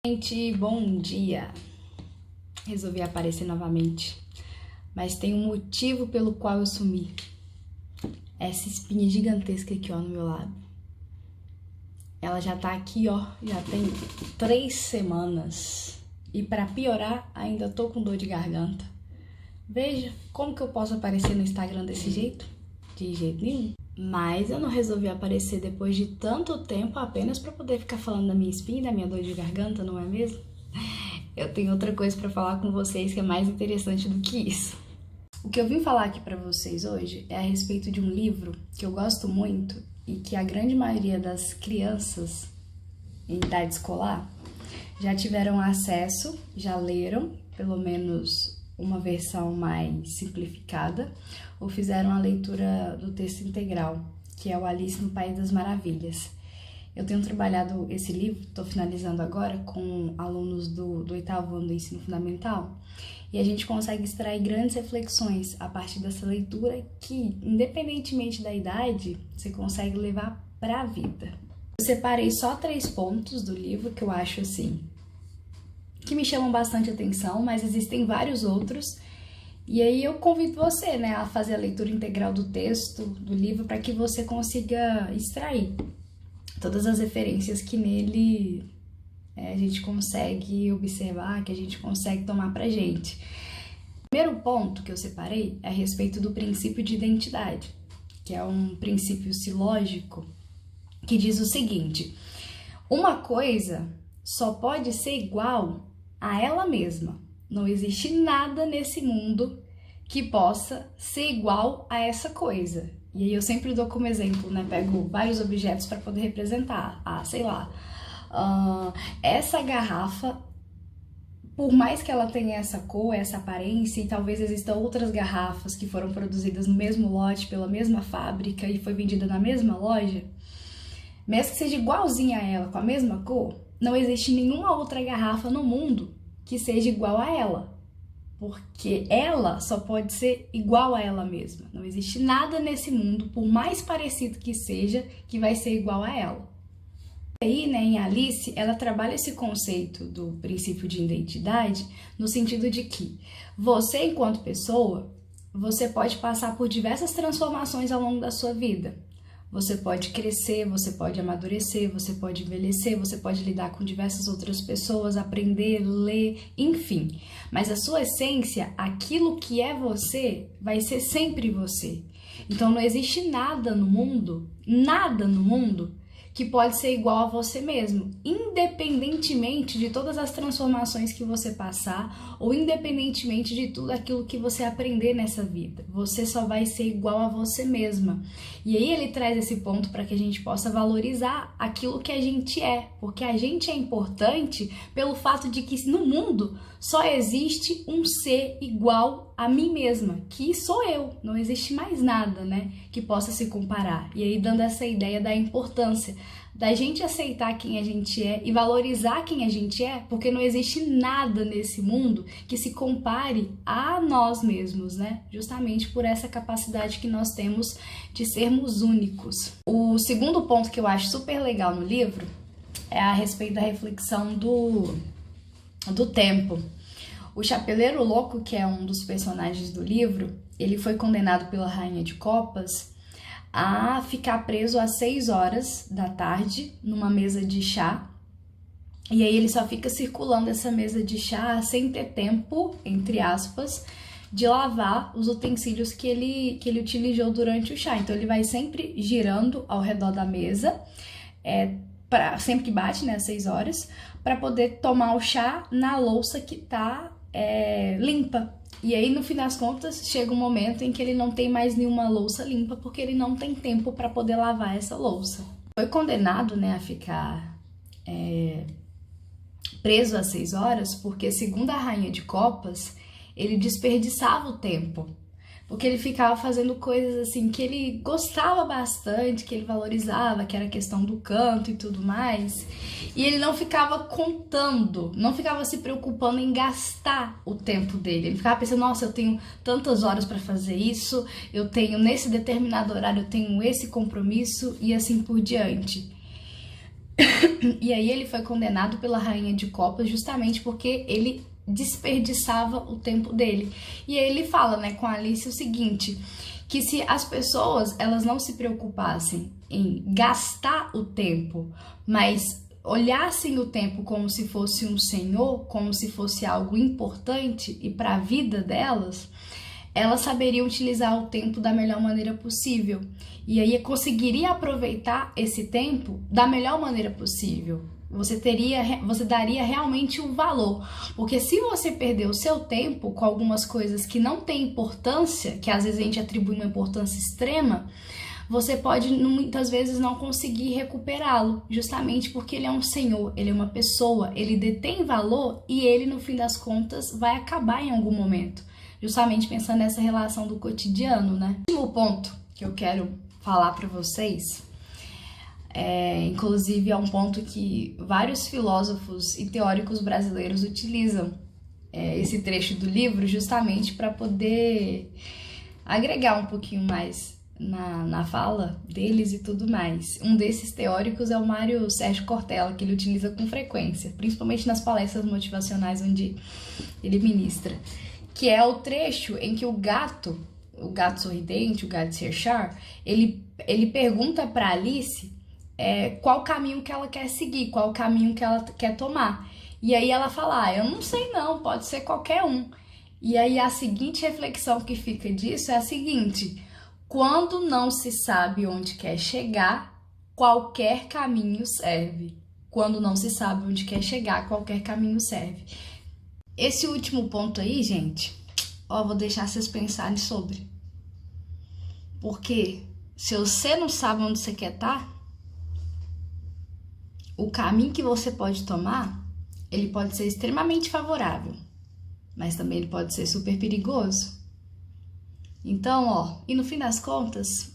Gente, bom dia! Resolvi aparecer novamente, mas tem um motivo pelo qual eu sumi. Essa espinha gigantesca aqui, ó, no meu lado. Ela já tá aqui, ó, já tem 3 semanas. E pra piorar, ainda tô com dor de garganta. Veja como que eu posso aparecer no Instagram desse jeito? De jeito nenhum. Mas eu não resolvi aparecer depois de tanto tempo apenas pra poder ficar falando da minha espinha e da minha dor de garganta, não é mesmo? Eu tenho outra coisa pra falar com vocês que é mais interessante do que isso. O que eu vim falar aqui pra vocês hoje é a respeito de um livro que eu gosto muito e que a grande maioria das crianças em idade escolar já tiveram acesso, já leram, pelo menos uma versão mais simplificada, ou fizeram a leitura do texto integral, que é o Alice no País das Maravilhas. Eu tenho trabalhado esse livro, estou finalizando agora, com alunos do 8º ano do ensino fundamental, e a gente consegue extrair grandes reflexões a partir dessa leitura que, independentemente da idade, você consegue levar para a vida. Eu separei só 3 pontos do livro que eu acho assim, que me chamam bastante atenção, mas existem vários outros. E aí eu convido você, né, a fazer a leitura integral do texto, do livro, para que você consiga extrair todas as referências que nele a gente consegue observar, que a gente consegue tomar pra gente. O primeiro ponto que eu separei é a respeito do princípio de identidade, que é um princípio silógico que diz o seguinte: uma coisa só pode ser igual a ela mesma. Não existe nada nesse mundo que possa ser igual a essa coisa. E aí eu sempre dou como exemplo, né? Pego vários objetos para poder representar. Sei lá, essa garrafa, por mais que ela tenha essa cor, essa aparência, e talvez existam outras garrafas que foram produzidas no mesmo lote, pela mesma fábrica e foi vendida na mesma loja, mesmo que seja igualzinha a ela, com a mesma cor, não existe nenhuma outra garrafa no mundo que seja igual a ela, porque ela só pode ser igual a ela mesma. Não existe nada nesse mundo, por mais parecido que seja, que vai ser igual a ela. E aí, né, em Alice, ela trabalha esse conceito do princípio de identidade no sentido de que você, enquanto pessoa, você pode passar por diversas transformações ao longo da sua vida. Você pode crescer, você pode amadurecer, você pode envelhecer, você pode lidar com diversas outras pessoas, aprender, ler, enfim. Mas a sua essência, aquilo que é você, vai ser sempre você. Então não existe nada no mundo, que pode ser igual a você mesmo, independentemente de todas as transformações que você passar ou independentemente de tudo aquilo que você aprender nessa vida. Você só vai ser igual a você mesma. E aí ele traz esse ponto para que a gente possa valorizar aquilo que a gente é, porque a gente é importante pelo fato de que no mundo só existe um ser igual a mim mesma, que sou eu. Não existe mais nada, né, que possa se comparar. E aí dando essa ideia da importância da gente aceitar quem a gente é e valorizar quem a gente é, porque não existe nada nesse mundo que se compare a nós mesmos, né? Justamente por essa capacidade que nós temos de sermos únicos. O segundo ponto que eu acho super legal no livro é a respeito da reflexão do tempo. O Chapeleiro Louco, que é um dos personagens do livro, ele foi condenado pela Rainha de Copas a ficar preso às 6 horas da tarde numa mesa de chá. E aí ele só fica circulando essa mesa de chá sem ter tempo, entre aspas, de lavar os utensílios que ele utilizou durante o chá. Então ele vai sempre girando ao redor da mesa, sempre que bate, né, às 6 horas, para poder tomar o chá na louça que tá limpa. E aí, no fim das contas, chega um momento em que ele não tem mais nenhuma louça limpa, porque ele não tem tempo para poder lavar essa louça. Foi condenado, né, a ficar preso às 6 horas, porque, segundo a Rainha de Copas, ele desperdiçava o tempo. Porque ele ficava fazendo coisas assim que ele gostava bastante, que ele valorizava, que era a questão do canto e tudo mais. E ele não ficava contando, não ficava se preocupando em gastar o tempo dele. Ele ficava pensando, nossa, eu tenho tantas horas para fazer isso, eu tenho nesse determinado horário, eu tenho esse compromisso e assim por diante. E aí ele foi condenado pela Rainha de Copas justamente porque ele desperdiçava o tempo dele. E aí ele fala, né, com a Alice o seguinte, que se as pessoas elas não se preocupassem em gastar o tempo, mas olhassem o tempo como se fosse um senhor, como se fosse algo importante e para a vida delas, elas saberiam utilizar o tempo da melhor maneira possível. E aí conseguiria aproveitar esse tempo da melhor maneira possível. Você daria realmente um valor. Porque se você perder o seu tempo com algumas coisas que não têm importância, que às vezes a gente atribui uma importância extrema, você pode muitas vezes não conseguir recuperá-lo, justamente porque ele é um senhor, ele é uma pessoa, ele detém valor e ele, no fim das contas, vai acabar em algum momento. Justamente pensando nessa relação do cotidiano, né? O último ponto que eu quero falar para vocês, inclusive é um ponto que vários filósofos e teóricos brasileiros utilizam esse trecho do livro justamente para poder agregar um pouquinho mais na fala deles e tudo mais. Um desses teóricos é o Mário Sérgio Cortella, que ele utiliza com frequência, principalmente nas palestras motivacionais onde ele ministra, que é o trecho em que o gato sorridente, o gato Cheshire, ele pergunta para Alice qual caminho que ela quer seguir, qual caminho que ela quer tomar. E aí ela fala, eu não sei não, pode ser qualquer um. E aí a seguinte reflexão que fica disso é a seguinte: quando não se sabe onde quer chegar, qualquer caminho serve. Quando não se sabe onde quer chegar, qualquer caminho serve. Esse último ponto aí, gente, vou deixar vocês pensarem sobre. Porque se você não sabe onde você quer estar, o caminho que você pode tomar, ele pode ser extremamente favorável, mas também ele pode ser super perigoso. Então, e no fim das contas,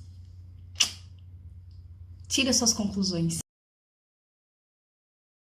tira suas conclusões.